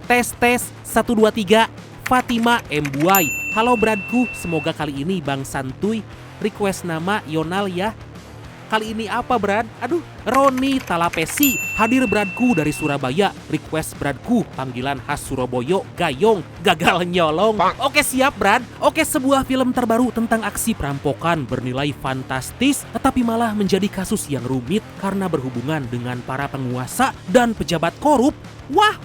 Tes 1 2 3 Fatima M. Buai. Halo Bradku, semoga kali ini Bang Santuy request nama Yonal ya. Kali ini apa Brad? Aduh, Roni Talapesi. Hadir Bradku dari Surabaya. Request Bradku, panggilan khas Surabaya, Gayong, gagal nyolong. Oke siap Brad. Oke, sebuah film terbaru tentang aksi perampokan bernilai fantastis, tetapi malah menjadi kasus yang rumit karena berhubungan dengan para penguasa dan pejabat korup. Wah,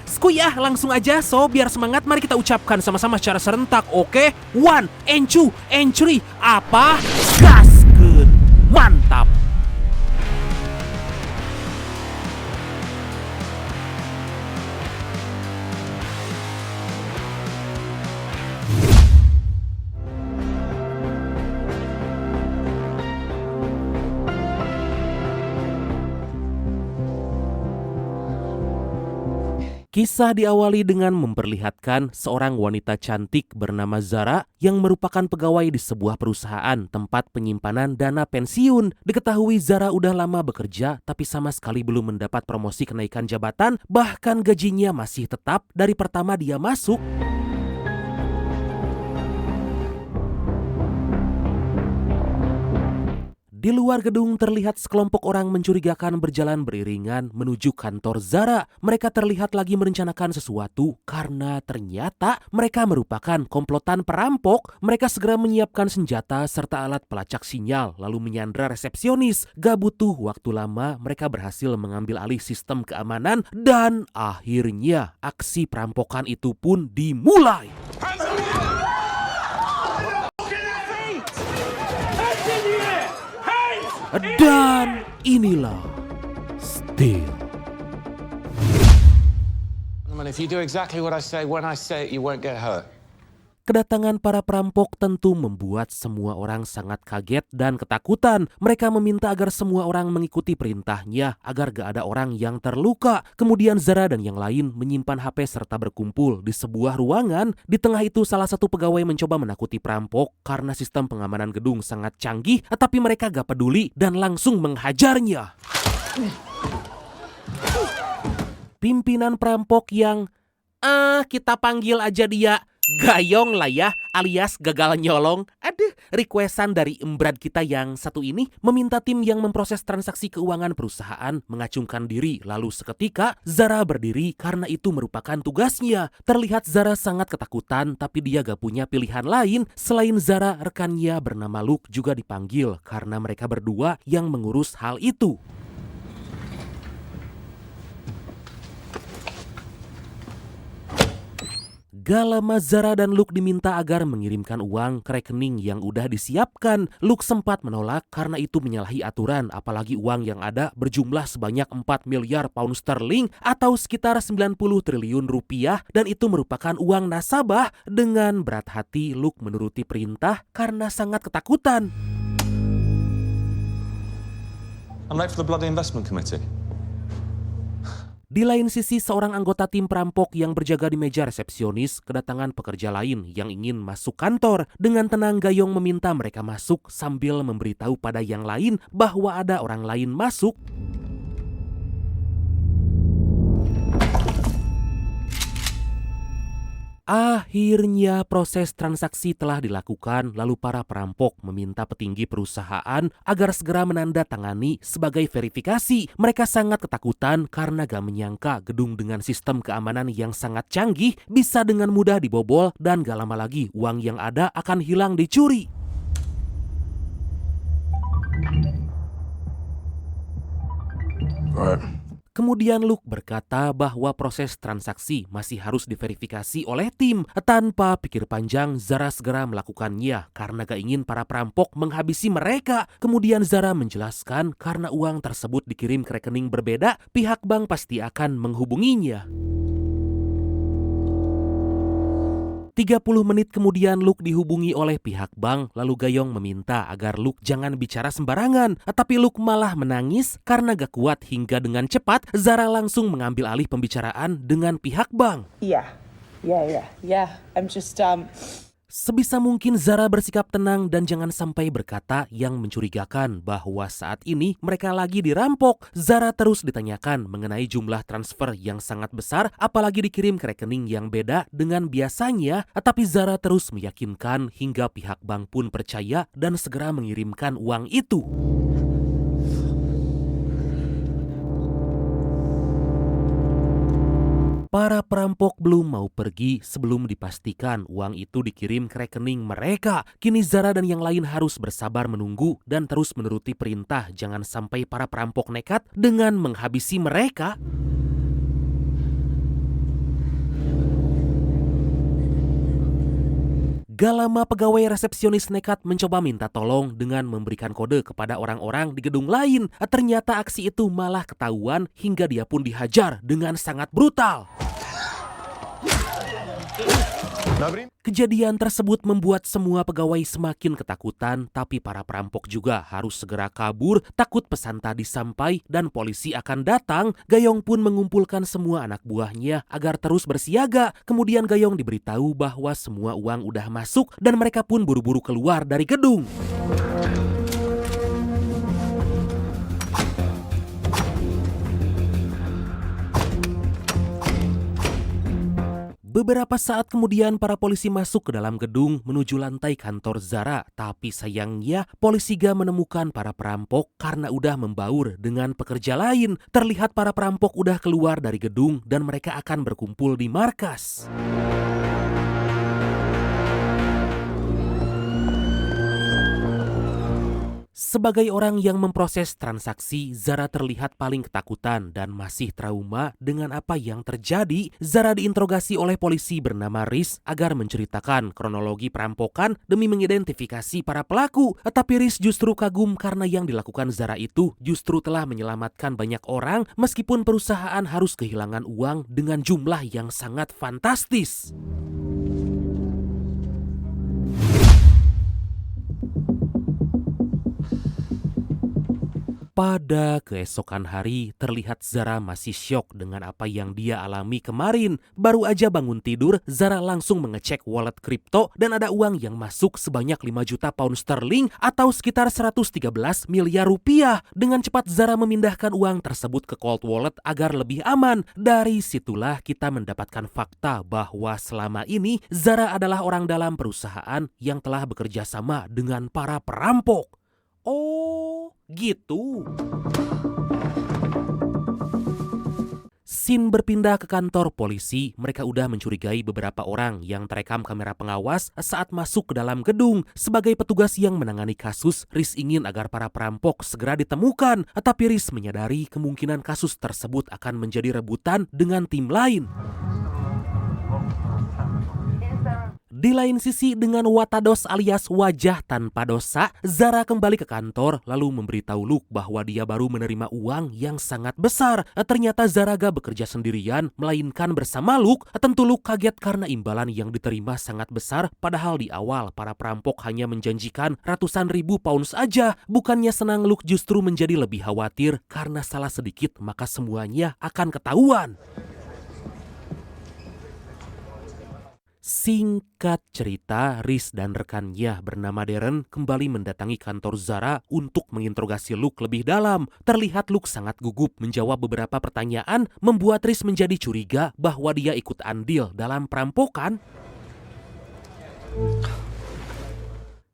skuyah, langsung aja. So, biar semangat, mari kita ucapkan sama-sama secara serentak, oke? 1, and 2, and 3, apa? Gaskeun! Mantap! Kisah diawali dengan memperlihatkan seorang wanita cantik bernama Zara yang merupakan pegawai di sebuah perusahaan tempat penyimpanan dana pensiun. Diketahui Zara udah lama bekerja tapi sama sekali belum mendapat promosi kenaikan jabatan, bahkan gajinya masih tetap dari pertama dia masuk. Di luar gedung terlihat sekelompok orang mencurigakan berjalan beriringan menuju kantor Zara. Mereka terlihat lagi merencanakan sesuatu karena ternyata mereka merupakan komplotan perampok. Mereka segera menyiapkan senjata serta alat pelacak sinyal lalu menyandra resepsionis. Gak butuh waktu lama, mereka berhasil mengambil alih sistem keamanan dan akhirnya aksi perampokan itu pun dimulai. Dan inilah Steel. If you do exactly what I say when I say it, you won't get hurt. Kedatangan para perampok tentu membuat semua orang sangat kaget dan ketakutan. Mereka meminta agar semua orang mengikuti perintahnya agar gak ada orang yang terluka. Kemudian Zara dan yang lain menyimpan HP serta berkumpul di sebuah ruangan. Di tengah itu salah satu pegawai mencoba menakuti perampok karena sistem pengamanan gedung sangat canggih, tetapi mereka gak peduli dan langsung menghajarnya. Pimpinan perampok yang kita panggil aja dia Gayong lah ya, alias gagal nyolong. Aduh, requestan dari embrad kita yang satu ini meminta tim yang memproses transaksi keuangan perusahaan mengacungkan diri. Lalu seketika Zara berdiri karena itu merupakan tugasnya. Terlihat Zara sangat ketakutan, tapi dia gak punya pilihan lain. Selain Zara, rekannya bernama Luke juga dipanggil karena mereka berdua yang mengurus hal itu. Gak lama Zara dan Luke diminta agar mengirimkan uang ke rekening yang udah disiapkan. Luke sempat menolak karena itu menyalahi aturan, apalagi uang yang ada berjumlah sebanyak 4 miliar pound sterling atau sekitar 90 triliun rupiah, dan itu merupakan uang nasabah. Dengan berat hati Luke menuruti perintah karena sangat ketakutan. I'm late for the bloody investment committee. Di lain sisi, seorang anggota tim perampok yang berjaga di meja resepsionis kedatangan pekerja lain yang ingin masuk kantor. Dengan tenang Gayong meminta mereka masuk sambil memberitahu pada yang lain bahwa ada orang lain masuk. Akhirnya proses transaksi telah dilakukan, lalu para perampok meminta petinggi perusahaan agar segera menandatangani sebagai verifikasi. Mereka sangat ketakutan karena gak menyangka gedung dengan sistem keamanan yang sangat canggih bisa dengan mudah dibobol dan gak lama lagi uang yang ada akan hilang dicuri. Right. Kemudian Luke berkata bahwa proses transaksi masih harus diverifikasi oleh tim. Tanpa pikir panjang, Zara segera melakukannya karena gak ingin para perampok menghabisi mereka. Kemudian Zara menjelaskan karena uang tersebut dikirim ke rekening berbeda, pihak bank pasti akan menghubunginya. 30 menit kemudian Luke dihubungi oleh pihak bank, lalu Gayong meminta agar Luke jangan bicara sembarangan. Tapi Luke malah menangis karena gak kuat hingga dengan cepat Zara langsung mengambil alih pembicaraan dengan pihak bank. Yeah. I'm just Sebisa mungkin Zara bersikap tenang dan jangan sampai berkata yang mencurigakan bahwa saat ini mereka lagi dirampok. Zara terus ditanyakan mengenai jumlah transfer yang sangat besar, apalagi dikirim ke rekening yang beda dengan biasanya. Tapi Zara terus meyakinkan hingga pihak bank pun percaya dan segera mengirimkan uang itu. Para perampok belum mau pergi sebelum dipastikan uang itu dikirim ke rekening mereka. Kini Zara dan yang lain harus bersabar menunggu dan terus menuruti perintah jangan sampai para perampok nekat dengan menghabisi mereka. Gak lama pegawai resepsionis nekat mencoba minta tolong dengan memberikan kode kepada orang-orang di gedung lain. Ternyata aksi itu malah ketahuan hingga dia pun dihajar dengan sangat brutal. Kejadian tersebut membuat semua pegawai semakin ketakutan, tapi para perampok juga harus segera kabur, takut pesan tadi sampai dan polisi akan datang. Gayong pun mengumpulkan semua anak buahnya agar terus bersiaga. Kemudian Gayong diberitahu bahwa semua uang udah masuk dan mereka pun buru-buru keluar dari gedung. Beberapa saat kemudian para polisi masuk ke dalam gedung menuju lantai kantor Zara. Tapi sayangnya polisi gak menemukan para perampok karena udah membaur dengan pekerja lain. Terlihat para perampok udah keluar dari gedung dan mereka akan berkumpul di markas. Sebagai orang yang memproses transaksi, Zara terlihat paling ketakutan dan masih trauma dengan apa yang terjadi. Zara diinterogasi oleh polisi bernama Riz agar menceritakan kronologi perampokan demi mengidentifikasi para pelaku. Tapi Riz justru kagum karena yang dilakukan Zara itu justru telah menyelamatkan banyak orang meskipun perusahaan harus kehilangan uang dengan jumlah yang sangat fantastis. Pada keesokan hari, terlihat Zara masih syok dengan apa yang dia alami kemarin. Baru aja bangun tidur, Zara langsung mengecek wallet kripto dan ada uang yang masuk sebanyak 5 juta pound sterling atau sekitar 113 miliar rupiah. Dengan cepat Zara memindahkan uang tersebut ke cold wallet agar lebih aman. Dari situlah kita mendapatkan fakta bahwa selama ini Zara adalah orang dalam perusahaan yang telah bekerja sama dengan para perampok. Oh, gitu. Scene berpindah ke kantor polisi. Mereka udah mencurigai beberapa orang yang terekam kamera pengawas saat masuk ke dalam gedung. Sebagai petugas yang menangani kasus, Riz ingin agar para perampok segera ditemukan. Tapi Riz menyadari kemungkinan kasus tersebut akan menjadi rebutan dengan tim lain. Di lain sisi, dengan Watados alias wajah tanpa dosa, Zara kembali ke kantor lalu memberitahu Luke bahwa dia baru menerima uang yang sangat besar. Ternyata Zara gak bekerja sendirian, melainkan bersama Luke. Tentu Luke kaget karena imbalan yang diterima sangat besar, padahal di awal para perampok hanya menjanjikan ratusan ribu pounds aja. Bukannya senang, Luke justru menjadi lebih khawatir karena salah sedikit maka semuanya akan ketahuan. Singkat cerita, Riz dan rekannya bernama Darren kembali mendatangi kantor Zara untuk menginterogasi Luke lebih dalam. Terlihat Luke sangat gugup menjawab beberapa pertanyaan, membuat Riz menjadi curiga bahwa dia ikut andil dalam perampokan.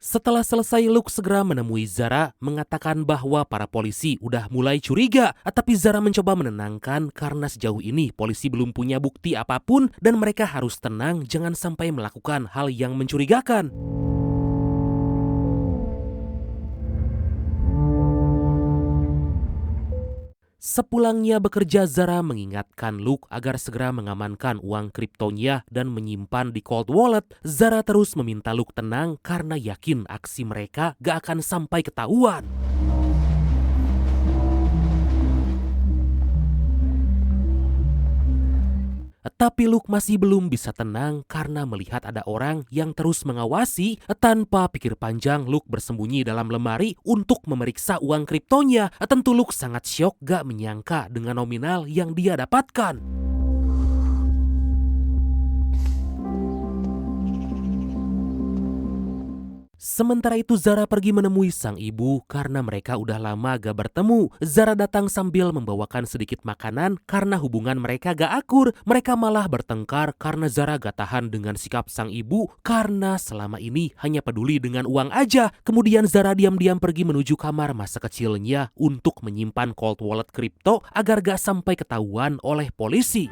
Setelah selesai, Luke segera menemui Zara, mengatakan bahwa para polisi udah mulai curiga. Tapi Zara mencoba menenangkan karena sejauh ini polisi belum punya bukti apapun dan mereka harus tenang jangan sampai melakukan hal yang mencurigakan. Sepulangnya bekerja, Zara mengingatkan Luke agar segera mengamankan uang kriptonya dan menyimpan di cold wallet. Zara terus meminta Luke tenang karena yakin aksi mereka gak akan sampai ketahuan. Tapi Luke masih belum bisa tenang karena melihat ada orang yang terus mengawasi. Tanpa pikir panjang, Luke bersembunyi dalam lemari untuk memeriksa uang kriptonya. Tentu Luke sangat syok gak menyangka dengan nominal yang dia dapatkan. Sementara itu Zara pergi menemui sang ibu karena mereka udah lama gak bertemu. Zara datang sambil membawakan sedikit makanan karena hubungan mereka gak akur. Mereka malah bertengkar karena Zara gak tahan dengan sikap sang ibu karena selama ini hanya peduli dengan uang aja. Kemudian Zara diam-diam pergi menuju kamar masa kecilnya untuk menyimpan cold wallet kripto agar gak sampai ketahuan oleh polisi.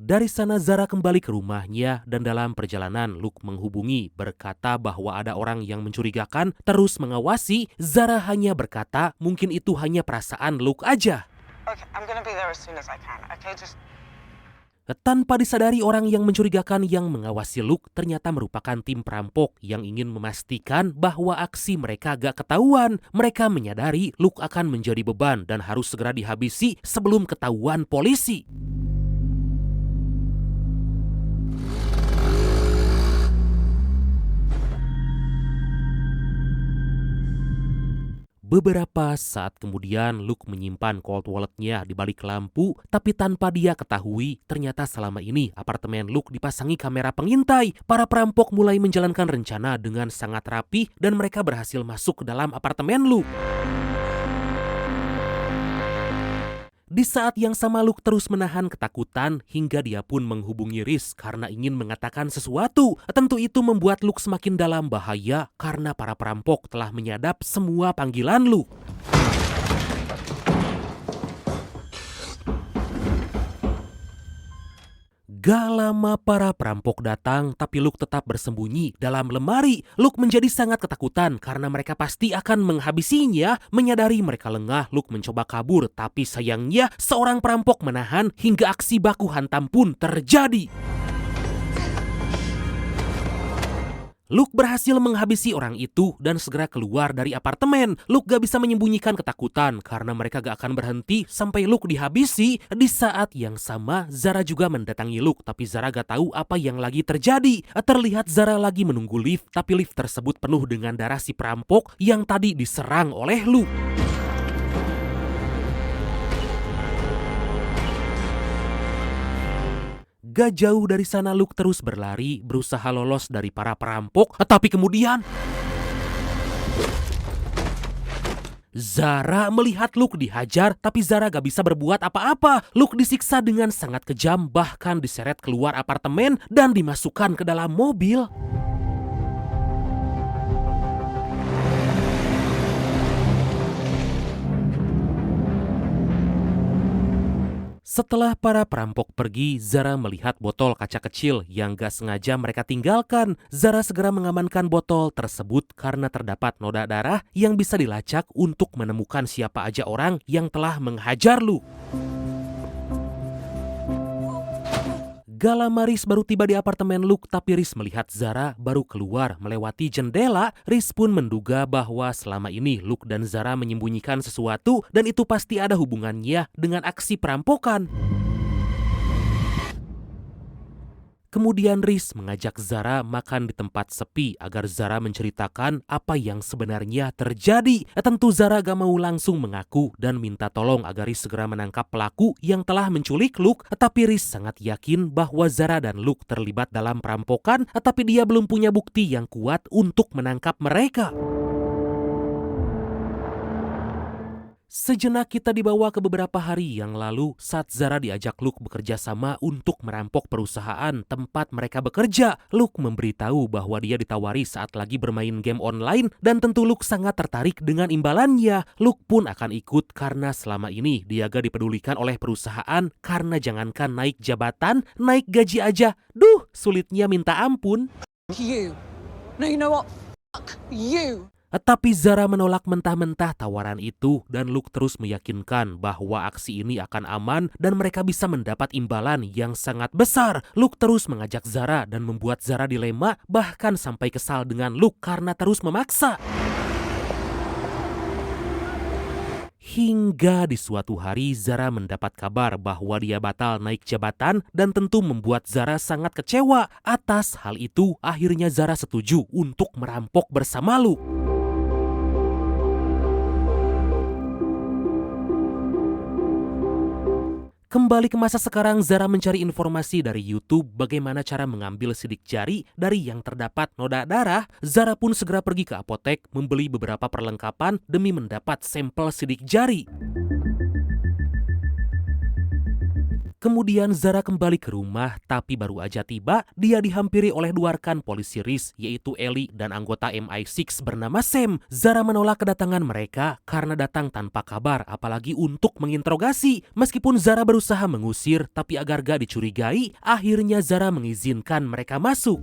Dari sana Zara kembali ke rumahnya dan dalam perjalanan Luke menghubungi berkata bahwa ada orang yang mencurigakan terus mengawasi. Zara hanya berkata mungkin itu hanya perasaan Luke aja. Okay, I'm gonna be there as soon as I can. Okay, just... Tanpa disadari orang yang mencurigakan yang mengawasi Luke ternyata merupakan tim perampok yang ingin memastikan bahwa aksi mereka gak ketahuan. Mereka menyadari Luke akan menjadi beban dan harus segera dihabisi sebelum ketahuan polisi. Beberapa saat kemudian Luke menyimpan cold walletnya di balik lampu, tapi tanpa dia ketahui ternyata selama ini apartemen Luke dipasangi kamera pengintai. Para perampok mulai menjalankan rencana dengan sangat rapi dan mereka berhasil masuk ke dalam apartemen Luke. Di saat yang sama Luke terus menahan ketakutan hingga dia pun menghubungi Reese karena ingin mengatakan sesuatu. Tentu itu membuat Luke semakin dalam bahaya karena para perampok telah menyadap semua panggilan Luke. Gak lama para perampok datang, tapi Luke tetap bersembunyi dalam lemari. Luke menjadi sangat ketakutan karena mereka pasti akan menghabisinya. Menyadari mereka lengah, Luke mencoba kabur, tapi sayangnya seorang perampok menahan hingga aksi baku hantam pun terjadi. Luke berhasil menghabisi orang itu dan segera keluar dari apartemen. Luke gak bisa menyembunyikan ketakutan karena mereka gak akan berhenti sampai Luke dihabisi. Di saat yang sama, Zara juga mendatangi Luke, tapi Zara gak tahu apa yang lagi terjadi. Terlihat Zara lagi menunggu lift, tapi lift tersebut penuh dengan darah si perampok yang tadi diserang oleh Luke. Gak jauh dari sana Luke terus berlari, berusaha lolos dari para perampok, tapi kemudian Zara melihat Luke dihajar, tapi Zara gak bisa berbuat apa-apa. Luke disiksa dengan sangat kejam, bahkan diseret keluar apartemen dan dimasukkan ke dalam mobil. Setelah para perampok pergi, Zara melihat botol kaca kecil yang gak sengaja mereka tinggalkan. Zara segera mengamankan botol tersebut karena terdapat noda darah yang bisa dilacak untuk menemukan siapa aja orang yang telah menghajar Luke. Gak lama Reese baru tiba di apartemen Luke, tapi Reese melihat Zara baru keluar melewati jendela. Reese pun menduga bahwa selama ini Luke dan Zara menyembunyikan sesuatu dan itu pasti ada hubungannya dengan aksi perampokan. Kemudian Reese mengajak Zara makan di tempat sepi agar Zara menceritakan apa yang sebenarnya terjadi. Tentu Zara gak mau langsung mengaku dan minta tolong agar Reese segera menangkap pelaku yang telah menculik Luke. Tapi Reese sangat yakin bahwa Zara dan Luke terlibat dalam perampokan, tapi dia belum punya bukti yang kuat untuk menangkap mereka. Sejenak kita dibawa ke beberapa hari yang lalu saat Zara diajak Luke bekerja sama untuk merampok perusahaan tempat mereka bekerja. Luke memberitahu bahwa dia ditawari saat lagi bermain game online dan tentu Luke sangat tertarik dengan imbalannya. Luke pun akan ikut karena selama ini dia gak dipedulikan oleh perusahaan karena jangankan naik jabatan, naik gaji aja. Duh, sulitnya minta ampun. You. No, you know what? Fuck you. Tapi Zara menolak mentah-mentah tawaran itu dan Luke terus meyakinkan bahwa aksi ini akan aman dan mereka bisa mendapat imbalan yang sangat besar. Luke terus mengajak Zara dan membuat Zara dilema, bahkan sampai kesal dengan Luke karena terus memaksa. Hingga di suatu hari Zara mendapat kabar bahwa dia batal naik jabatan dan tentu membuat Zara sangat kecewa. Atas hal itu akhirnya Zara setuju untuk merampok bersama Luke. Kembali ke masa sekarang, Zara mencari informasi dari YouTube bagaimana cara mengambil sidik jari dari yang terdapat noda darah. Zara pun segera pergi ke apotek membeli beberapa perlengkapan demi mendapat sampel sidik jari. Kemudian Zara kembali ke rumah, tapi baru aja tiba, dia dihampiri oleh dua rekan polisi RIS, yaitu Ellie dan anggota MI6 bernama Sam. Zara menolak kedatangan mereka karena datang tanpa kabar, apalagi untuk menginterogasi. Meskipun Zara berusaha mengusir, tapi agar gak dicurigai, akhirnya Zara mengizinkan mereka masuk.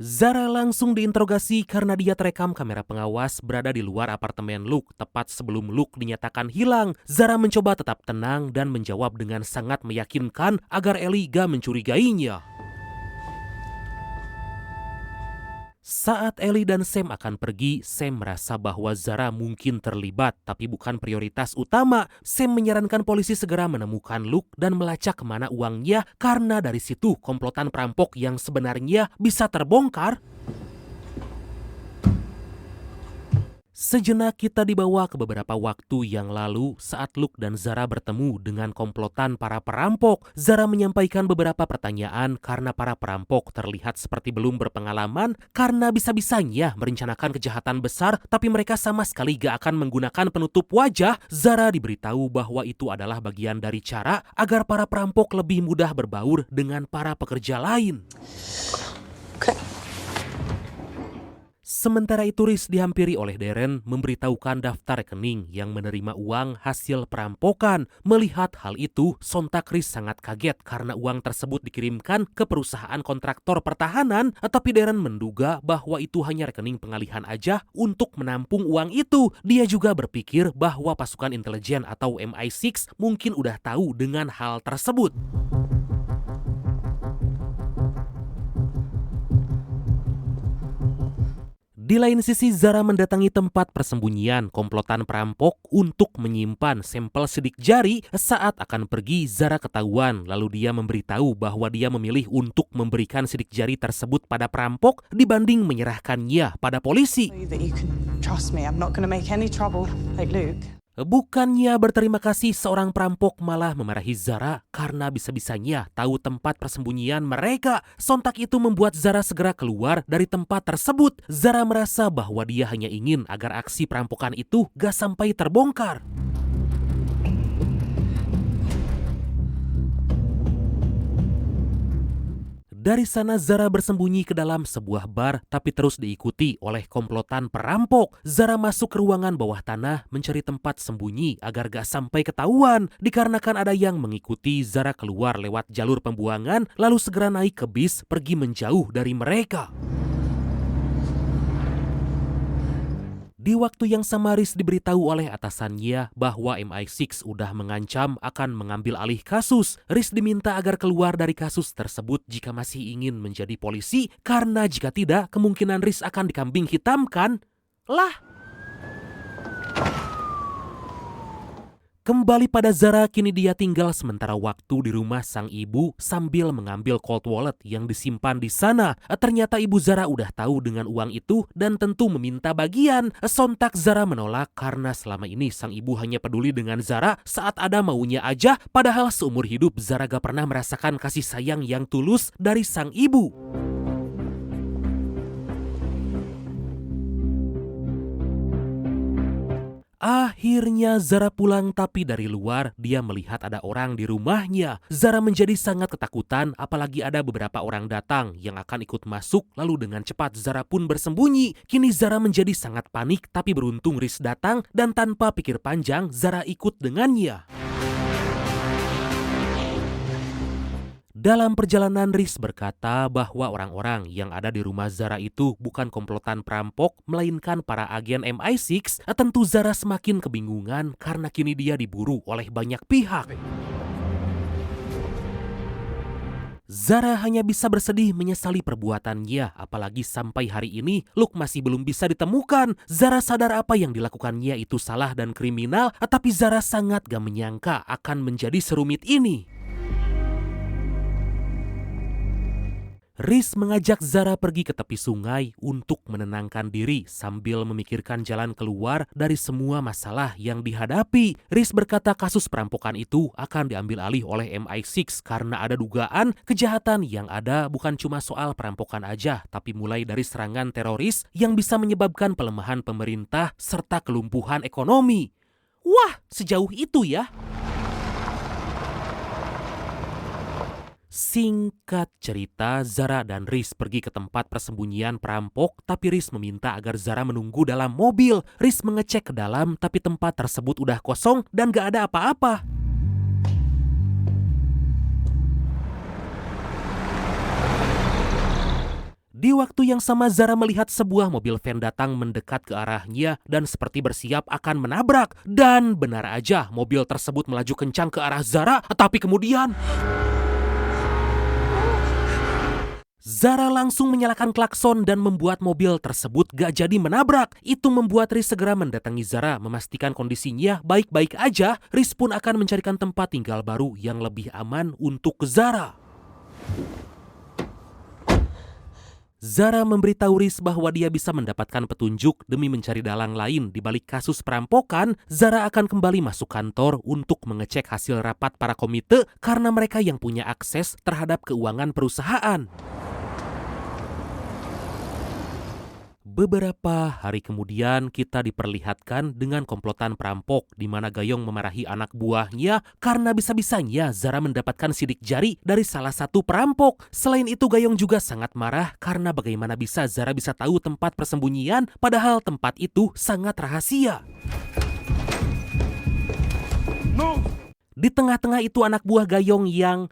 Zara langsung diinterogasi karena dia terekam kamera pengawas berada di luar apartemen Luke tepat sebelum Luke dinyatakan hilang. Zara mencoba tetap tenang dan menjawab dengan sangat meyakinkan agar Ellie gak mencurigainya. Saat Ellie dan Sam akan pergi, Sam merasa bahwa Zara mungkin terlibat, tapi bukan prioritas utama. Sam menyarankan polisi segera menemukan Luke dan melacak kemana uangnya, karena dari situ komplotan perampok yang sebenarnya bisa terbongkar. Sejenak kita dibawa ke beberapa waktu yang lalu saat Luke dan Zara bertemu dengan komplotan para perampok. Zara menyampaikan beberapa pertanyaan karena para perampok terlihat seperti belum berpengalaman karena bisa-bisanya merencanakan kejahatan besar tapi mereka sama sekali gak akan menggunakan penutup wajah. Zara diberitahu bahwa itu adalah bagian dari cara agar para perampok lebih mudah berbaur dengan para pekerja lain. Sementara itu Riz dihampiri oleh Darren memberitahukan daftar rekening yang menerima uang hasil perampokan. Melihat hal itu, sontak Riz sangat kaget karena uang tersebut dikirimkan ke perusahaan kontraktor pertahanan. Tapi Darren menduga bahwa itu hanya rekening pengalihan aja untuk menampung uang itu. Dia juga berpikir bahwa pasukan intelijen atau MI6 mungkin udah tahu dengan hal tersebut. Di lain sisi, Zara mendatangi tempat persembunyian komplotan perampok untuk menyimpan sampel sidik jari. Saat akan pergi, Zara ketahuan, lalu dia memberitahu bahwa dia memilih untuk memberikan sidik jari tersebut pada perampok dibanding menyerahkannya pada polisi. Bukannya berterima kasih, seorang perampok malah memarahi Zara karena bisa-bisanya tahu tempat persembunyian mereka. Sontak itu membuat Zara segera keluar dari tempat tersebut. Zara merasa bahwa dia hanya ingin agar aksi perampokan itu gak sampai terbongkar. Dari sana Zara bersembunyi ke dalam sebuah bar tapi terus diikuti oleh komplotan perampok. Zara masuk ke ruangan bawah tanah mencari tempat sembunyi agar gak sampai ketahuan. Dikarenakan ada yang mengikuti, Zara keluar lewat jalur pembuangan lalu segera naik ke bis pergi menjauh dari mereka. Di waktu yang sama Riz diberitahu oleh atasannya bahwa MI6 udah mengancam akan mengambil alih kasus. Riz diminta agar keluar dari kasus tersebut jika masih ingin menjadi polisi, karena jika tidak kemungkinan Riz akan dikambing hitamkan. Kembali pada Zara, kini dia tinggal sementara waktu di rumah sang ibu sambil mengambil cold wallet yang disimpan di sana. Ternyata ibu Zara udah tahu dengan uang itu dan tentu meminta bagian. Sontak Zara menolak karena selama ini sang ibu hanya peduli dengan Zara saat ada maunya aja. Padahal seumur hidup Zara gak pernah merasakan kasih sayang yang tulus dari sang ibu. Akhirnya Zara pulang, tapi dari luar dia melihat ada orang di rumahnya. Zara menjadi sangat ketakutan, apalagi ada beberapa orang datang yang akan ikut masuk. Lalu dengan cepat Zara pun bersembunyi. Kini Zara menjadi sangat panik, tapi beruntung Riz datang dan tanpa pikir panjang Zara ikut dengannya. Dalam perjalanan Riz berkata bahwa orang-orang yang ada di rumah Zara itu bukan komplotan perampok, melainkan para agen MI6. Tentu Zara semakin kebingungan karena kini dia diburu oleh banyak pihak. Zara hanya bisa bersedih menyesali perbuatannya, apalagi sampai hari ini Luke masih belum bisa ditemukan. Zara sadar apa yang dilakukannya itu salah dan kriminal, tapi Zara sangat gak menyangka akan menjadi serumit ini. Riz mengajak Zara pergi ke tepi sungai untuk menenangkan diri sambil memikirkan jalan keluar dari semua masalah yang dihadapi. Riz berkata kasus perampokan itu akan diambil alih oleh MI6 karena ada dugaan kejahatan yang ada bukan cuma soal perampokan aja, tapi mulai dari serangan teroris yang bisa menyebabkan pelemahan pemerintah serta kelumpuhan ekonomi. Wah, sejauh itu ya. Singkat cerita, Zara dan Riz pergi ke tempat persembunyian perampok, tapi Riz meminta agar Zara menunggu dalam mobil. Riz mengecek ke dalam, tapi tempat tersebut udah kosong dan gak ada apa-apa. Di waktu yang sama, Zara melihat sebuah mobil van datang mendekat ke arahnya dan seperti bersiap akan menabrak. Dan benar aja, mobil tersebut melaju kencang ke arah Zara, tapi kemudian Zara langsung menyalakan klakson dan membuat mobil tersebut gak jadi menabrak. Itu membuat Riz segera mendatangi Zara, memastikan kondisinya baik-baik aja. Riz pun akan mencarikan tempat tinggal baru yang lebih aman untuk Zara. Zara memberitahu Riz bahwa dia bisa mendapatkan petunjuk demi mencari dalang lain di balik kasus perampokan. Zara akan kembali masuk kantor untuk mengecek hasil rapat para komite karena mereka yang punya akses terhadap keuangan perusahaan. Beberapa hari kemudian kita diperlihatkan dengan komplotan perampok di mana Gayong memarahi anak buahnya karena bisa-bisanya Zara mendapatkan sidik jari dari salah satu perampok. Selain itu, Gayong juga sangat marah karena bagaimana bisa Zara bisa tahu tempat persembunyian padahal tempat itu sangat rahasia. Di tengah-tengah itu anak buah Gayong yang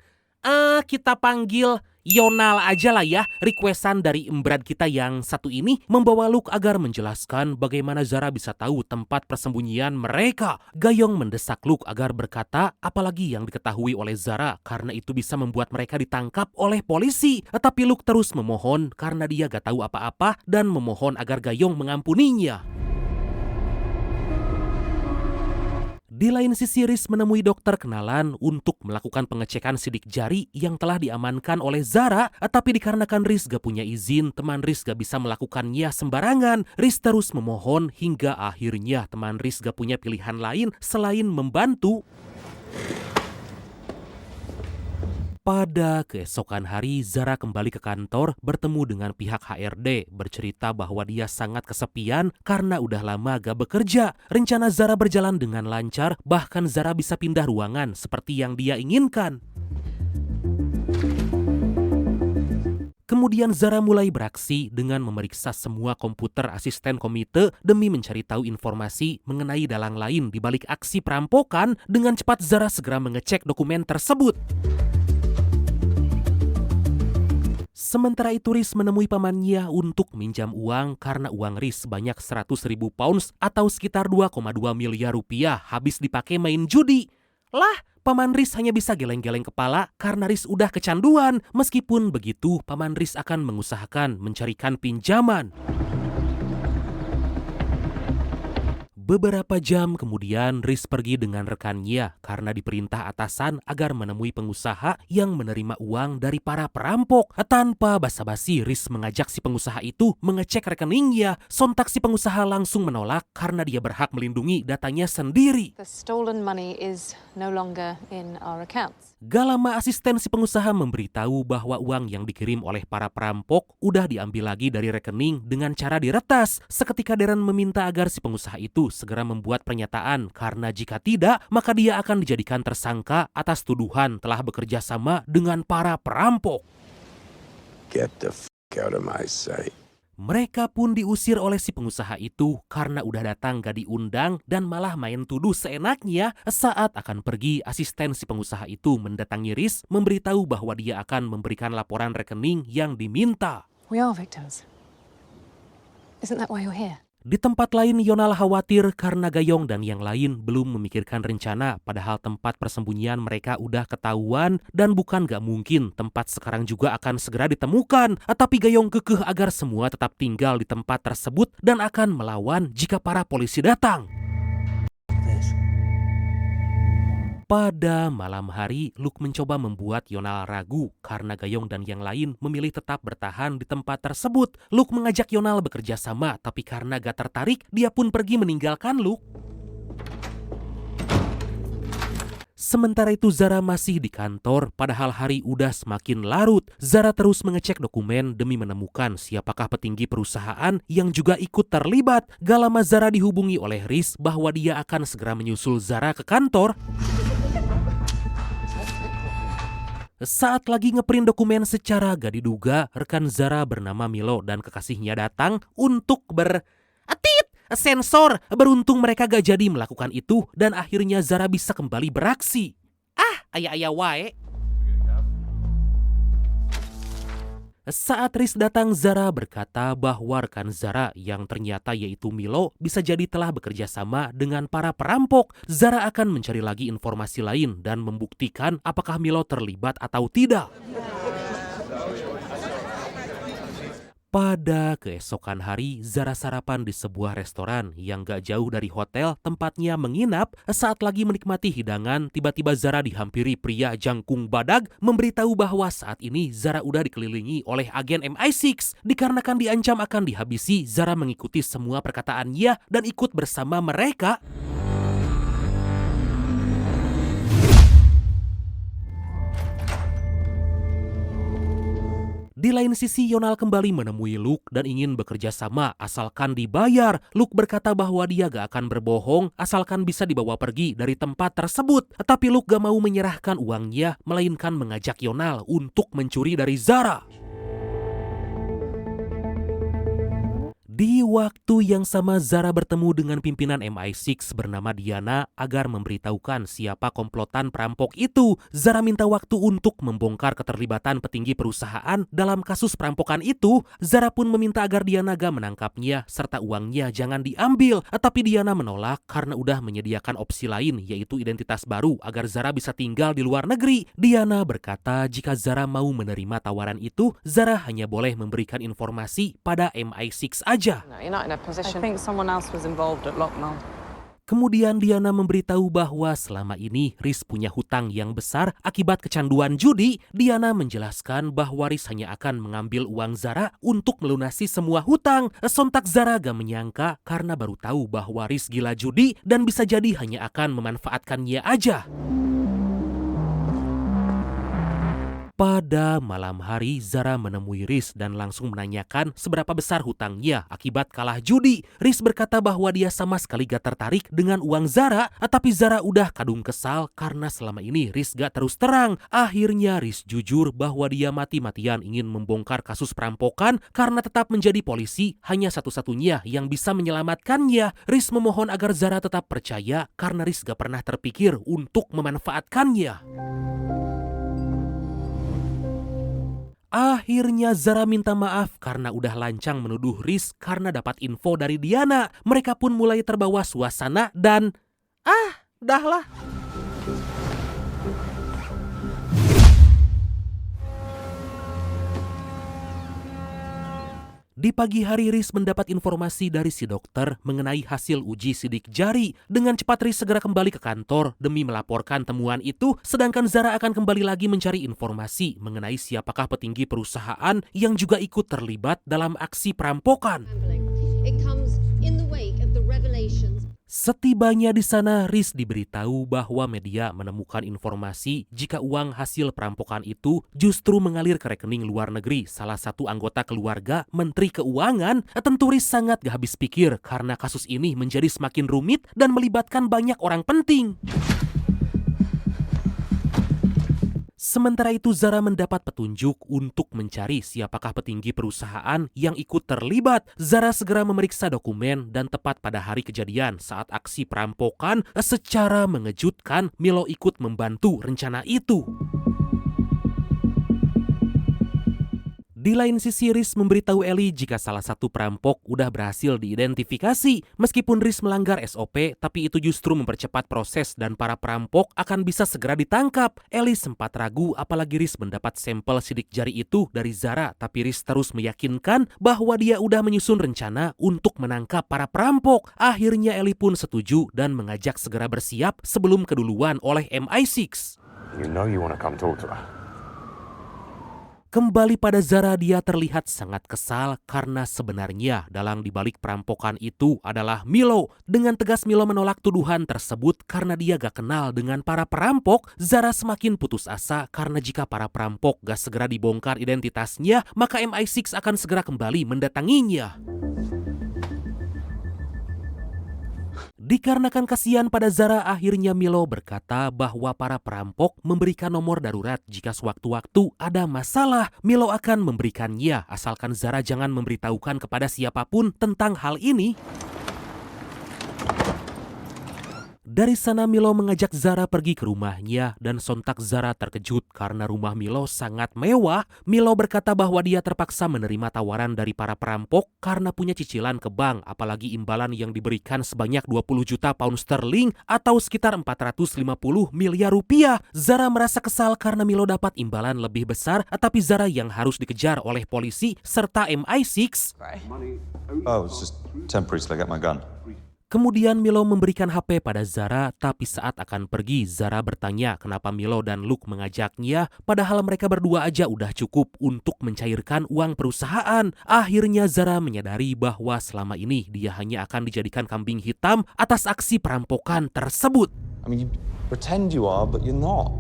kita panggil Yonal aja lah ya, requestan dari embrat kita yang satu ini membawa Luke agar menjelaskan bagaimana Zara bisa tahu tempat persembunyian mereka. Gayong mendesak Luke agar berkata apalagi yang diketahui oleh Zara karena itu bisa membuat mereka ditangkap oleh polisi. Tapi Luke terus memohon karena dia gak tahu apa-apa dan memohon agar Gayong mengampuninya. Di lain sisi, Riz menemui dokter kenalan untuk melakukan pengecekan sidik jari yang telah diamankan oleh Zara. Tapi dikarenakan Riz gak punya izin, teman Riz gak bisa melakukannya sembarangan. Riz terus memohon hingga akhirnya teman Riz gak punya pilihan lain selain membantu. Pada keesokan hari, Zara kembali ke kantor bertemu dengan pihak HRD, bercerita bahwa dia sangat kesepian karena udah lama gak bekerja. Rencana Zara berjalan dengan lancar, bahkan Zara bisa pindah ruangan seperti yang dia inginkan. Kemudian Zara mulai beraksi dengan memeriksa semua komputer asisten komite demi mencari tahu informasi mengenai dalang lain di balik aksi perampokan. Dengan cepat Zara segera mengecek dokumen tersebut. Sementara itu Riz menemui pamannya untuk minjam uang karena uang Riz sebanyak 100.000 pounds atau sekitar 2,2 miliar rupiah habis dipakai main judi. Lah, paman Riz hanya bisa geleng-geleng kepala karena Riz udah kecanduan. Meskipun begitu, paman Riz akan mengusahakan mencarikan pinjaman. Beberapa jam kemudian Riz pergi dengan rekannya karena diperintah atasan agar menemui pengusaha yang menerima uang dari para perampok. Tanpa basa-basi, Riz mengajak si pengusaha itu mengecek rekeningnya. Sontak si pengusaha langsung menolak karena dia berhak melindungi datanya sendiri. The stolen money is no longer in our accounts. Gak lama asisten si pengusaha memberitahu bahwa uang yang dikirim oleh para perampok udah diambil lagi dari rekening dengan cara diretas. Seketika Darren meminta agar si pengusaha itu segera membuat pernyataan karena jika tidak maka dia akan dijadikan tersangka atas tuduhan telah bekerja sama dengan para perampok. Get the fuck out of my sight. Mereka pun diusir oleh si pengusaha itu karena udah datang gak diundang dan malah main tuduh seenaknya. Saat akan pergi, asisten si pengusaha itu mendatangi Riz memberitahu bahwa dia akan memberikan laporan rekening yang diminta. We are victims. Isn't that why you're here? Di tempat lain, Yonal khawatir karena Gayong dan yang lain belum memikirkan rencana padahal tempat persembunyian mereka udah ketahuan dan bukan gak mungkin tempat sekarang juga akan segera ditemukan. Tapi Gayong kekeh agar semua tetap tinggal di tempat tersebut dan akan melawan jika para polisi datang. Pada malam hari, Luke mencoba membuat Yonal ragu karena Gayong dan yang lain memilih tetap bertahan di tempat tersebut. Luke mengajak Yonal bekerja sama, tapi karena gak tertarik, dia pun pergi meninggalkan Luke. Sementara itu Zara masih di kantor, padahal hari udah semakin larut. Zara terus mengecek dokumen demi menemukan siapakah petinggi perusahaan yang juga ikut terlibat. Gak lama Zara dihubungi oleh Riz bahwa dia akan segera menyusul Zara ke kantor. Saat lagi ngeprint dokumen secara gak diduga, rekan Zara bernama Milo dan kekasihnya datang untuk sensor. Beruntung mereka gak jadi melakukan itu dan akhirnya Zara bisa kembali beraksi. Aya-aya wae. Saat Riz datang, Zara berkata bahwa rekan Zara yang ternyata yaitu Milo bisa jadi telah bekerja sama dengan para perampok. Zara akan mencari lagi informasi lain dan membuktikan apakah Milo terlibat atau tidak. Pada keesokan hari, Zara sarapan di sebuah restoran yang gak jauh dari hotel tempatnya menginap. Saat lagi menikmati hidangan, tiba-tiba Zara dihampiri pria jangkung badag memberitahu bahwa saat ini Zara udah dikelilingi oleh agen MI6. Dikarenakan diancam akan dihabisi, Zara mengikuti semua perkataannya dan ikut bersama mereka. Di lain sisi, Yonal kembali menemui Luke dan ingin bekerja sama asalkan dibayar. Luke berkata bahwa dia gak akan berbohong asalkan bisa dibawa pergi dari tempat tersebut. Tapi Luke gak mau menyerahkan uangnya, melainkan mengajak Yonal untuk mencuri dari Zara. Di waktu yang sama, Zara bertemu dengan pimpinan MI6 bernama Diana agar memberitahukan siapa komplotan perampok itu. Zara minta waktu untuk membongkar keterlibatan petinggi perusahaan dalam kasus perampokan itu. Zara pun meminta agar Diana gak menangkapnya serta uangnya jangan diambil. Tapi Diana menolak karena udah menyediakan opsi lain, yaitu identitas baru agar Zara bisa tinggal di luar negeri. Diana berkata jika Zara mau menerima tawaran itu, Zara hanya boleh memberikan informasi pada MI6 aja. No, you're not in a position. I think someone else was involved at Lockmore. Kemudian Diana memberitahu bahwa selama ini Riz punya hutang yang besar akibat kecanduan judi. Diana menjelaskan bahwa Riz hanya akan mengambil uang Zara untuk melunasi semua hutang. Sontak Zara gak menyangka karena baru tahu bahwa Riz gila judi dan bisa jadi hanya akan memanfaatkannya aja. Pada malam hari, Zara menemui Riz dan langsung menanyakan seberapa besar hutangnya akibat kalah judi. Riz berkata bahwa dia sama sekali gak tertarik dengan uang Zara, tapi Zara udah kadung kesal karena selama ini Riz gak terus terang. Akhirnya Riz jujur bahwa dia mati-matian ingin membongkar kasus perampokan karena tetap menjadi polisi hanya satu-satunya yang bisa menyelamatkannya. Riz memohon agar Zara tetap percaya karena Riz gak pernah terpikir untuk memanfaatkannya. Akhirnya Zara minta maaf karena udah lancang menuduh Riz karena dapat info dari Diana. Mereka pun mulai terbawa suasana dan dahlah. Di pagi hari Riz mendapat informasi dari si dokter mengenai hasil uji sidik jari. Dengan cepat Riz segera kembali ke kantor demi melaporkan temuan itu, sedangkan Zara akan kembali lagi mencari informasi mengenai siapakah petinggi perusahaan yang juga ikut terlibat dalam aksi perampokan. It comes in the wake of the revelations. Setibanya di sana, Riz diberitahu bahwa media menemukan informasi jika uang hasil perampokan itu justru mengalir ke rekening luar negeri salah satu anggota keluarga Menteri Keuangan. Tentu Riz sangat gak habis pikir karena kasus ini menjadi semakin rumit dan melibatkan banyak orang penting. Sementara itu Zara mendapat petunjuk untuk mencari siapakah petinggi perusahaan yang ikut terlibat. Zara segera memeriksa dokumen dan tepat pada hari kejadian saat aksi perampokan, secara mengejutkan Milo ikut membantu rencana itu. Di lain sisi, Riz memberitahu Ellie jika salah satu perampok udah berhasil diidentifikasi. Meskipun Riz melanggar SOP, tapi itu justru mempercepat proses dan para perampok akan bisa segera ditangkap. Ellie sempat ragu apalagi Riz mendapat sampel sidik jari itu dari Zara, tapi Riz terus meyakinkan bahwa dia udah menyusun rencana untuk menangkap para perampok. Akhirnya Ellie pun setuju dan mengajak segera bersiap sebelum keduluan oleh MI6. You know you want to come talk to her. Kembali pada Zara, dia terlihat sangat kesal karena sebenarnya dalang dibalik perampokan itu adalah Milo. Dengan tegas Milo menolak tuduhan tersebut karena dia gak kenal dengan para perampok. Zara semakin putus asa karena jika para perampok gak segera dibongkar identitasnya, maka MI6 akan segera kembali mendatanginya. Dikarenakan kasihan pada Zara, akhirnya Milo berkata bahwa para perampok memberikan nomor darurat jika sewaktu-waktu ada masalah. Milo akan memberikannya asalkan Zara jangan memberitahukan kepada siapapun tentang hal ini. Dari sana Milo mengajak Zara pergi ke rumahnya dan sontak Zara terkejut karena rumah Milo sangat mewah. Milo berkata bahwa dia terpaksa menerima tawaran dari para perampok karena punya cicilan ke bank, apalagi imbalan yang diberikan sebanyak 20 juta pound sterling atau sekitar 450 miliar rupiah. Zara merasa kesal karena Milo dapat imbalan lebih besar, tapi Zara yang harus dikejar oleh polisi serta MI6. Oh, it's just temporary till I get my gun. Kemudian Milo memberikan HP pada Zara, tapi saat akan pergi, Zara bertanya kenapa Milo dan Luke mengajaknya, padahal mereka berdua aja udah cukup untuk mencairkan uang perusahaan. Akhirnya Zara menyadari bahwa selama ini dia hanya akan dijadikan kambing hitam atas aksi perampokan tersebut. I mean, you pretend you are, but you're not.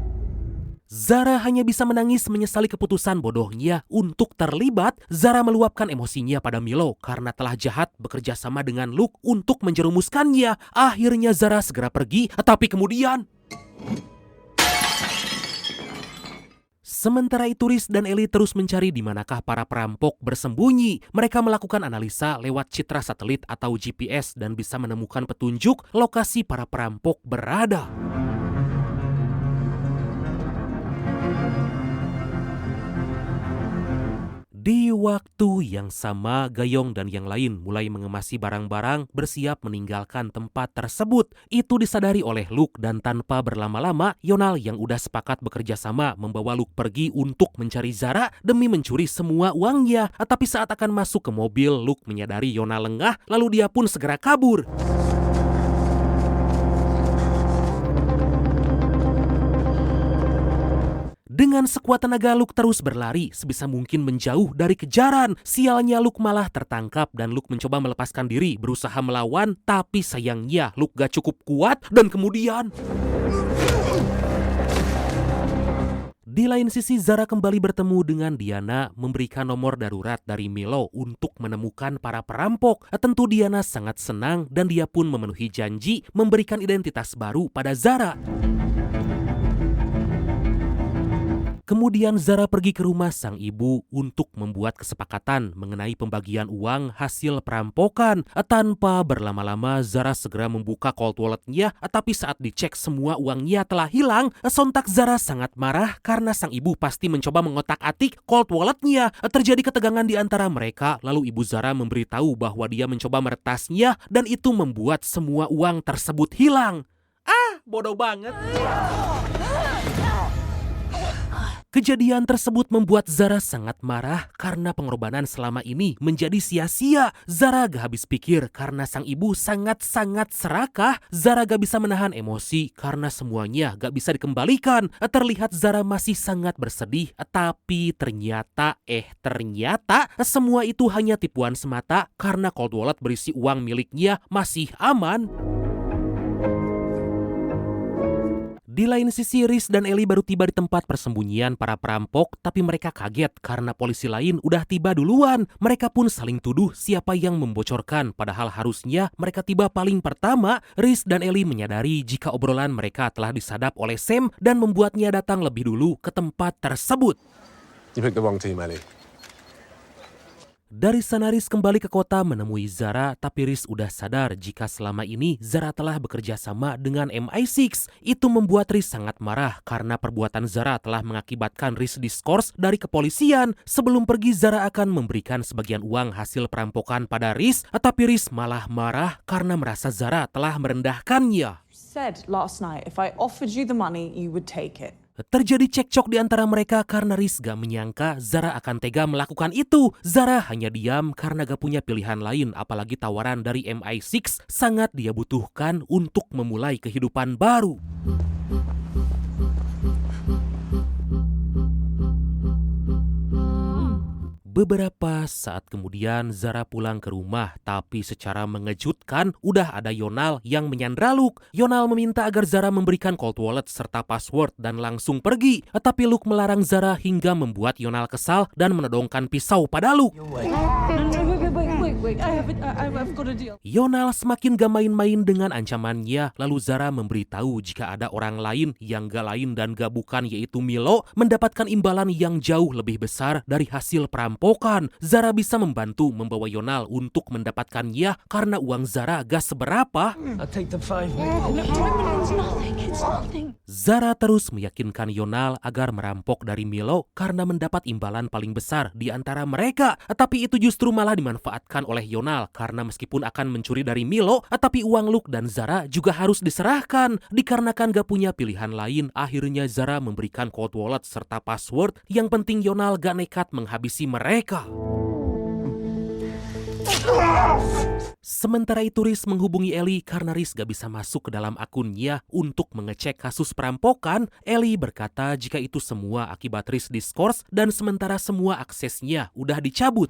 Zara hanya bisa menangis menyesali keputusan bodohnya untuk terlibat. Zara meluapkan emosinya pada Milo karena telah jahat bekerja sama dengan Luke untuk menjerumuskannya. Akhirnya Zara segera pergi, tapi kemudian... Sementara itu Riz dan Ellie terus mencari di manakah para perampok bersembunyi. Mereka melakukan analisa lewat citra satelit atau GPS dan bisa menemukan petunjuk lokasi para perampok berada. Di waktu yang sama, Gayong dan yang lain mulai mengemasi barang-barang bersiap meninggalkan tempat tersebut. Itu disadari oleh Luke dan tanpa berlama-lama, Yonal yang udah sepakat bekerja sama membawa Luke pergi untuk mencari Zara demi mencuri semua uangnya. Tapi saat akan masuk ke mobil, Luke menyadari Yonal lengah, lalu dia pun segera kabur. Dengan sekuat tenaga Luke terus berlari sebisa mungkin menjauh dari kejaran. Sialnya Luke malah tertangkap dan Luke mencoba melepaskan diri berusaha melawan, tapi sayangnya Luke gak cukup kuat dan kemudian... Di lain sisi, Zara kembali bertemu dengan Diana memberikan nomor darurat dari Milo untuk menemukan para perampok. Tentu Diana sangat senang dan dia pun memenuhi janji memberikan identitas baru pada Zara. Kemudian Zara pergi ke rumah sang ibu untuk membuat kesepakatan mengenai pembagian uang hasil perampokan. Tanpa berlama-lama Zara segera membuka cold wallet-nya, tapi saat dicek semua uangnya telah hilang. Sontak Zara sangat marah karena sang ibu pasti mencoba mengotak-atik cold wallet-nya. Terjadi ketegangan di antara mereka, lalu ibu Zara memberitahu bahwa dia mencoba meretasnya dan itu membuat semua uang tersebut hilang. Bodoh banget. Kejadian tersebut membuat Zara sangat marah karena pengorbanan selama ini menjadi sia-sia. Zara gak habis pikir karena sang ibu sangat-sangat serakah. Zara gak bisa menahan emosi karena semuanya gak bisa dikembalikan. Terlihat Zara masih sangat bersedih, tapi ternyata semua itu hanya tipuan semata karena cold wallet berisi uang miliknya masih aman. Di lain sisi, Riz dan Ellie baru tiba di tempat persembunyian para perampok, tapi mereka kaget karena polisi lain udah tiba duluan. Mereka pun saling tuduh siapa yang membocorkan, padahal harusnya mereka tiba paling pertama. Riz dan Ellie menyadari jika obrolan mereka telah disadap oleh Sam dan membuatnya datang lebih dulu ke tempat tersebut. You picked the wrong team, Ellie. Dari sana Riz kembali ke kota menemui Zara, tapi Riz udah sadar jika selama ini Zara telah bekerja sama dengan MI6. Itu membuat Riz sangat marah karena perbuatan Zara telah mengakibatkan Riz diskors dari kepolisian. Sebelum pergi Zara akan memberikan sebagian uang hasil perampokan pada Riz, tapi Riz malah marah karena merasa Zara telah merendahkannya. Said last night, if I offered you the money, you would take it. Terjadi cekcok di antara mereka karena Riz gak menyangka Zara akan tega melakukan itu. Zara hanya diam karena gak punya pilihan lain, apalagi tawaran dari MI6 sangat dia butuhkan untuk memulai kehidupan baru. Beberapa saat kemudian Zara pulang ke rumah, tapi secara mengejutkan udah ada Yonal yang menyandra Luke. Yonal meminta agar Zara memberikan cold wallet serta password dan langsung pergi. Tapi Luke melarang Zara hingga membuat Yonal kesal dan menodongkan pisau pada Luke. Wait. I've got a deal. Yonal semakin gak main-main dengan ancamannya, lalu Zara memberitahu jika ada orang lain yang gak lain dan gak bukan yaitu Milo mendapatkan imbalan yang jauh lebih besar dari hasil perampokan. Zara bisa membantu membawa Yonal untuk mendapatkannya karena uang Zara gak seberapa. It's nothing. Zara terus meyakinkan Yonal agar merampok dari Milo karena mendapat imbalan paling besar di antara mereka. Tapi itu justru malah dimanfaatkan oleh Yonal karena meskipun akan mencuri dari Milo, tapi uang Luke dan Zara juga harus diserahkan. Dikarenakan gak punya pilihan lain, akhirnya Zara memberikan code wallet serta password. Yang penting Yonal gak nekat menghabisi mereka. Sementara itu Riz menghubungi Ellie karena Riz gak bisa masuk ke dalam akunnya untuk mengecek kasus perampokan. Ellie berkata jika itu semua akibat Riz diskors dan sementara semua aksesnya udah dicabut.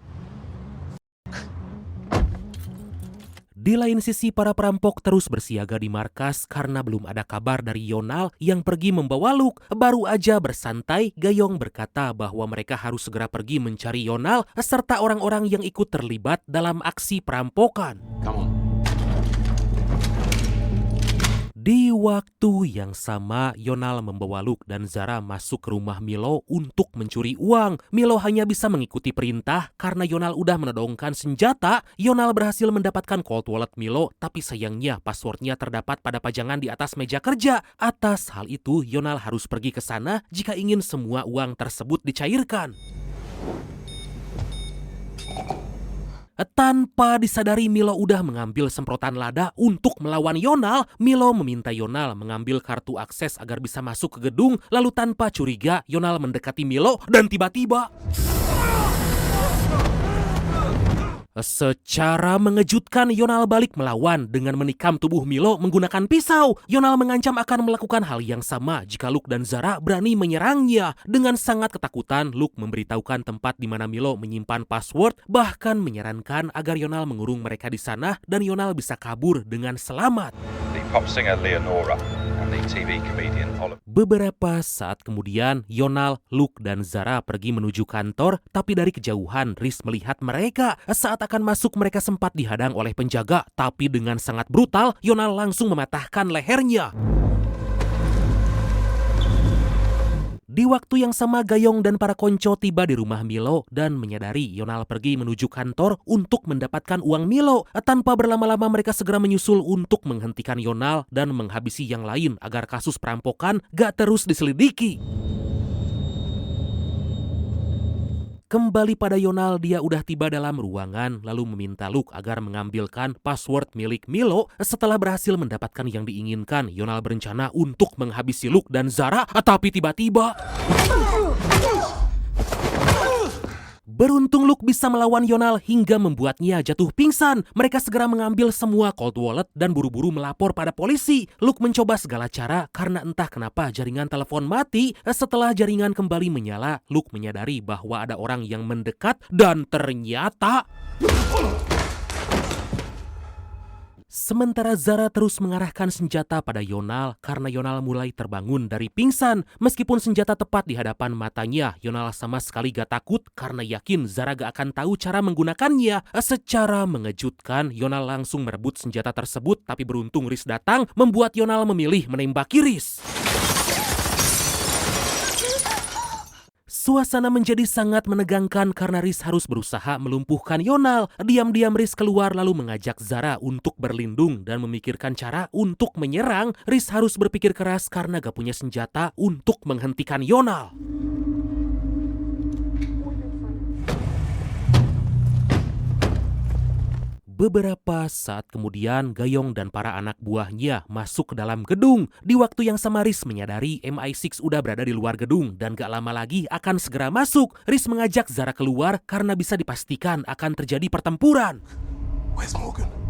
Di lain sisi, para perampok terus bersiaga di markas karena belum ada kabar dari Yonal yang pergi membawa Luke. Baru aja bersantai, Gayong berkata bahwa mereka harus segera pergi mencari Yonal serta orang-orang yang ikut terlibat dalam aksi perampokan. Come on. Di waktu yang sama, Yonal membawa Luke dan Zara masuk ke rumah Milo untuk mencuri uang. Milo hanya bisa mengikuti perintah karena Yonal udah menodongkan senjata. Yonal berhasil mendapatkan cold wallet Milo, tapi sayangnya passwordnya terdapat pada pajangan di atas meja kerja. Atas hal itu, Yonal harus pergi ke sana jika ingin semua uang tersebut dicairkan. Tanpa disadari Milo udah mengambil semprotan lada untuk melawan Yonal. Milo meminta Yonal mengambil kartu akses agar bisa masuk ke gedung. Lalu tanpa curiga Yonal mendekati Milo dan tiba-tiba secara mengejutkan Yonal balik melawan dengan menikam tubuh Milo menggunakan pisau. Yonal mengancam akan melakukan hal yang sama jika Luke dan Zara berani menyerangnya. Dengan sangat ketakutan, Luke memberitahukan tempat di mana Milo menyimpan password, bahkan menyarankan agar Yonal mengurung mereka di sana dan Yonal bisa kabur dengan selamat. The pop singer Leonora and the TV comedian Oliver. Beberapa saat kemudian, Yonal, Luke, dan Zara pergi menuju kantor, tapi dari kejauhan Riz melihat mereka. Saat akan masuk, mereka sempat dihadang oleh penjaga, tapi dengan sangat brutal, Yonal langsung mematahkan lehernya. Di waktu yang sama, Gayong dan para konco tiba di rumah Milo dan menyadari Yonal pergi menuju kantor untuk mendapatkan uang Milo. Tanpa berlama-lama mereka segera menyusul untuk menghentikan Yonal dan menghabisi yang lain agar kasus perampokan gak terus diselidiki. Kembali pada Yonal, dia udah tiba dalam ruangan lalu meminta Luke agar mengambilkan password milik Milo. Setelah berhasil mendapatkan yang diinginkan, Yonal berencana untuk menghabisi Luke dan Zara, tapi tiba-tiba beruntung Luke bisa melawan Yonal hingga membuatnya jatuh pingsan. Mereka segera mengambil semua cold wallet dan buru-buru melapor pada polisi. Luke mencoba segala cara karena entah kenapa jaringan telepon mati. Setelah jaringan kembali menyala, Luke menyadari bahwa ada orang yang mendekat dan ternyata sementara Zara terus mengarahkan senjata pada Yonal karena Yonal mulai terbangun dari pingsan. Meskipun senjata tepat di hadapan matanya, Yonal sama sekali gak takut karena yakin Zara gak akan tahu cara menggunakannya. Secara mengejutkan, Yonal langsung merebut senjata tersebut, tapi beruntung Riz datang membuat Yonal memilih menembaki Riz. Suasana menjadi sangat menegangkan karena Riz harus berusaha melumpuhkan Yonal. Diam-diam Riz keluar lalu mengajak Zara untuk berlindung dan memikirkan cara untuk menyerang. Riz harus berpikir keras karena gak punya senjata untuk menghentikan Yonal. Beberapa saat kemudian, Gayong dan para anak buahnya masuk ke dalam gedung. Di waktu yang sama Riz menyadari MI6 udah berada di luar gedung dan gak lama lagi akan segera masuk. Riz mengajak Zara keluar karena bisa dipastikan akan terjadi pertempuran. Where's Morgan?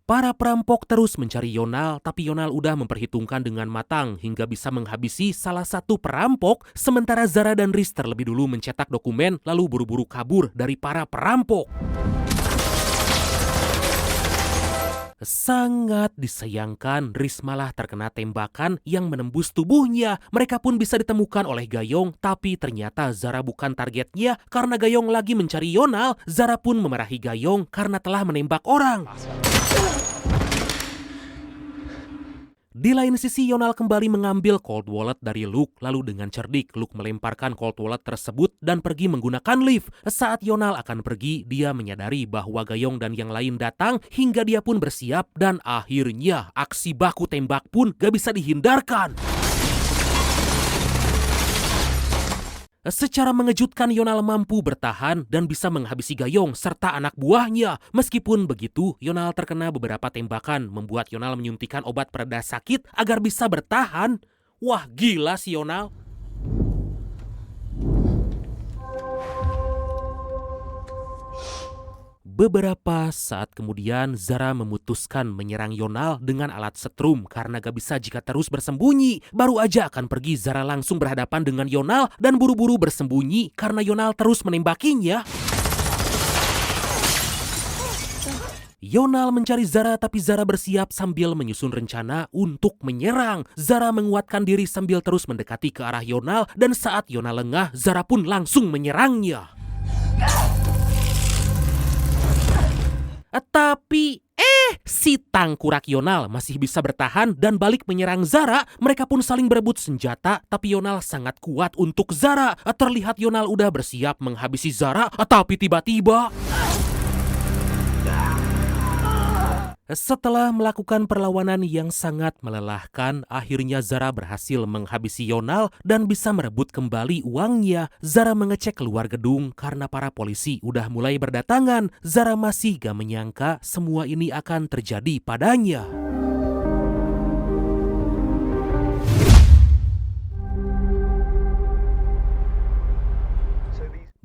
Para perampok terus mencari Yonal, tapi Yonal udah memperhitungkan dengan matang hingga bisa menghabisi salah satu perampok, sementara Zara dan Riz terlebih dulu mencetak dokumen lalu buru-buru kabur dari para perampok. Sangat disayangkan, Riz malah terkena tembakan yang menembus tubuhnya. Mereka pun bisa ditemukan oleh Gayong, tapi ternyata Zara bukan targetnya. Karena Gayong lagi mencari Yonal, Zara pun memarahi Gayong karena telah menembak orang. Di lain sisi, Yonal kembali mengambil cold wallet dari Luke. Lalu dengan cerdik, Luke melemparkan cold wallet tersebut dan pergi menggunakan lift. Saat Yonal akan pergi, dia menyadari bahwa Gayong dan yang lain datang hingga dia pun bersiap. Dan akhirnya, aksi baku tembak pun gak bisa dihindarkan. Secara mengejutkan, Yonal mampu bertahan dan bisa menghabisi Gayong serta anak buahnya. Meskipun begitu, Yonal terkena beberapa tembakan, membuat Yonal menyuntikkan obat pereda sakit agar bisa bertahan. Wah, gila si Yonal. Beberapa saat kemudian, Zara memutuskan menyerang Yonal dengan alat setrum karena gak bisa jika terus bersembunyi. Baru aja akan pergi, Zara langsung berhadapan dengan Yonal dan buru-buru bersembunyi karena Yonal terus menembakinya. Yonal mencari Zara, tapi Zara bersiap sambil menyusun rencana untuk menyerang. Zara menguatkan diri sambil terus mendekati ke arah Yonal, dan saat Yonal lengah, Zara pun langsung menyerangnya. Tapi si tangkurak Yonal masih bisa bertahan dan balik menyerang Zara. Mereka pun saling berebut senjata, tapi Yonal sangat kuat untuk Zara. Terlihat Yonal udah bersiap menghabisi Zara, tapi tiba-tiba setelah melakukan perlawanan yang sangat melelahkan, akhirnya Zara berhasil menghabisi Yonal dan bisa merebut kembali uangnya. Zara mengecek keluar gedung karena para polisi udah mulai berdatangan. Zara masih gak menyangka semua ini akan terjadi padanya.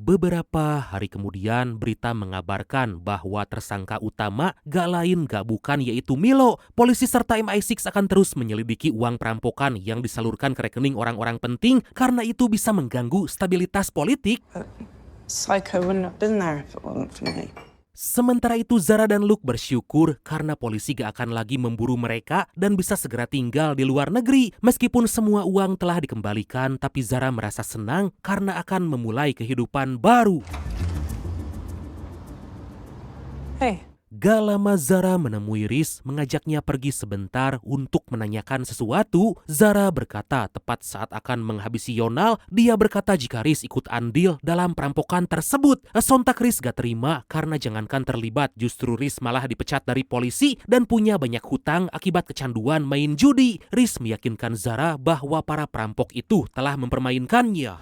Beberapa hari kemudian, berita mengabarkan bahwa tersangka utama gak lain gak bukan yaitu Milo. Polisi serta MI6 akan terus menyelidiki uang perampokan yang disalurkan ke rekening orang-orang penting karena itu bisa mengganggu stabilitas politik. Psycho wouldn't have been there if it wasn't for me. Sementara itu, Zara dan Luke bersyukur karena polisi gak akan lagi memburu mereka dan bisa segera tinggal di luar negeri. Meskipun semua uang telah dikembalikan, tapi Zara merasa senang karena akan memulai kehidupan baru. Hey. Gak lama Zara menemui Riz, mengajaknya pergi sebentar untuk menanyakan sesuatu. Zara berkata tepat saat akan menghabisi Yonal, dia berkata jika Riz ikut andil dalam perampokan tersebut. Sontak Riz gak terima karena jangankan terlibat, justru Riz malah dipecat dari polisi dan punya banyak hutang akibat kecanduan main judi. Riz meyakinkan Zara bahwa para perampok itu telah mempermainkannya.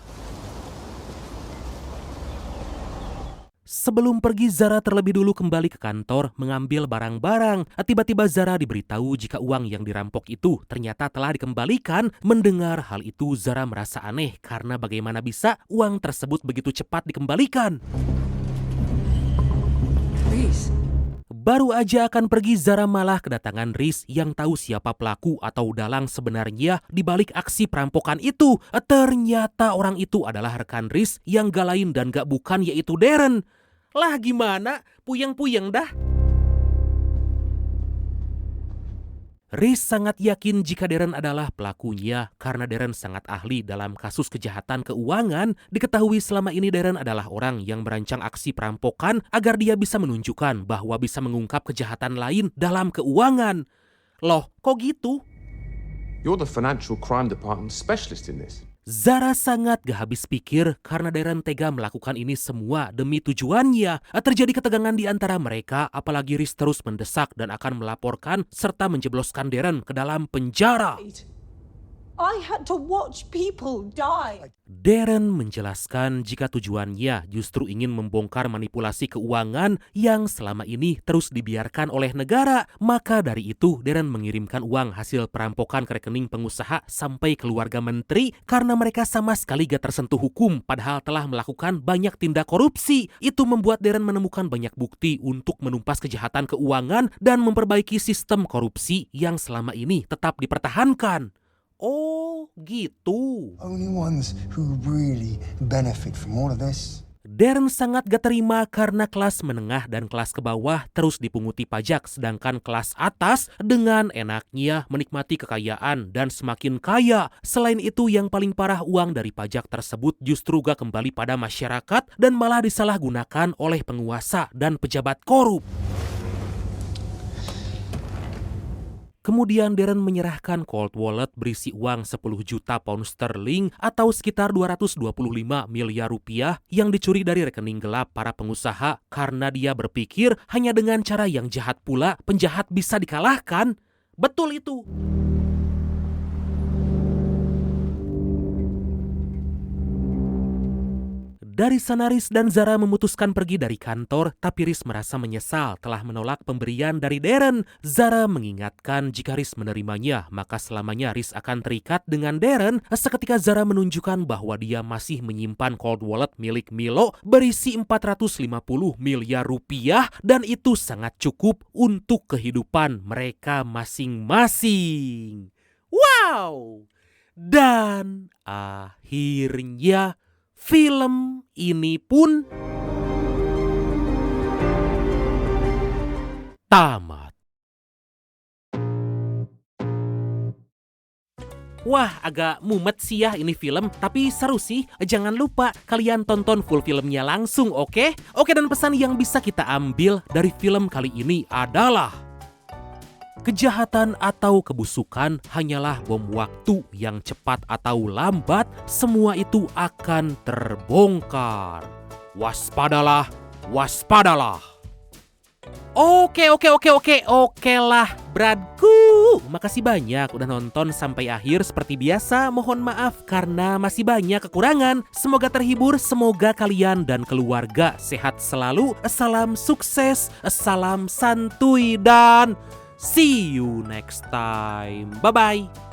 Sebelum pergi, Zara terlebih dulu kembali ke kantor mengambil barang-barang. Tiba-tiba Zara diberitahu jika uang yang dirampok itu ternyata telah dikembalikan. Mendengar hal itu, Zara merasa aneh karena bagaimana bisa uang tersebut begitu cepat dikembalikan. Riz. Baru aja akan pergi, Zara malah kedatangan Riz yang tahu siapa pelaku atau dalang sebenarnya di balik aksi perampokan itu. Ternyata orang itu adalah rekan Riz yang gak lain dan gak bukan yaitu Darren. Lah gimana? Puyeng-puyeng dah. Riz sangat yakin jika Darren adalah pelakunya karena Darren sangat ahli dalam kasus kejahatan keuangan. Diketahui selama ini Darren adalah orang yang merancang aksi perampokan agar dia bisa menunjukkan bahwa bisa mengungkap kejahatan lain dalam keuangan. Loh, kok gitu? You're the financial crime department specialist in this. Zara sangat gak habis pikir karena Darren tega melakukan ini semua demi tujuannya. Terjadi ketegangan di antara mereka, apalagi Riz terus mendesak dan akan melaporkan serta menjebloskan Darren ke dalam penjara. I had to watch people die. Darren menjelaskan jika tujuannya justru ingin membongkar manipulasi keuangan yang selama ini terus dibiarkan oleh negara. Maka dari itu Darren mengirimkan uang hasil perampokan ke rekening pengusaha sampai keluarga menteri karena mereka sama sekali gak tersentuh hukum padahal telah melakukan banyak tindak korupsi. Itu membuat Darren menemukan banyak bukti untuk menumpas kejahatan keuangan dan memperbaiki sistem korupsi yang selama ini tetap dipertahankan. Oh, gitu. Only ones who really benefit from all of this. Darren sangat gak terima karena kelas menengah dan kelas ke bawah terus dipunguti pajak sedangkan kelas atas dengan enaknya menikmati kekayaan dan semakin kaya. Selain itu yang paling parah, uang dari pajak tersebut justru gak kembali pada masyarakat dan malah disalahgunakan oleh penguasa dan pejabat korup. Kemudian Darren menyerahkan cold wallet berisi uang 10 juta pound sterling atau sekitar 225 miliar rupiah yang dicuri dari rekening gelap para pengusaha karena dia berpikir hanya dengan cara yang jahat pula penjahat bisa dikalahkan. Betul itu. Dari sana Riz dan Zara memutuskan pergi dari kantor, tapi Riz merasa menyesal telah menolak pemberian dari Darren. Zara mengingatkan jika Riz menerimanya, maka selamanya Riz akan terikat dengan Darren. Seketika Zara menunjukkan bahwa dia masih menyimpan cold wallet milik Milo berisi 450 miliar rupiah dan itu sangat cukup untuk kehidupan mereka masing-masing. Wow! Dan akhirnya film ini pun tamat. Wah, agak mumet sih ya ini film, tapi seru sih. Jangan lupa kalian tonton full filmnya langsung, oke? Oke, dan pesan yang bisa kita ambil dari film kali ini adalah kejahatan atau kebusukan hanyalah bom waktu yang cepat atau lambat, semua itu akan terbongkar. Waspadalah, waspadalah. Oke lah, bradku. Makasih banyak udah nonton sampai akhir. Seperti biasa, mohon maaf karena masih banyak kekurangan. Semoga terhibur, semoga kalian dan keluarga sehat selalu. Salam sukses, salam santuy, dan see you next time. Bye-bye.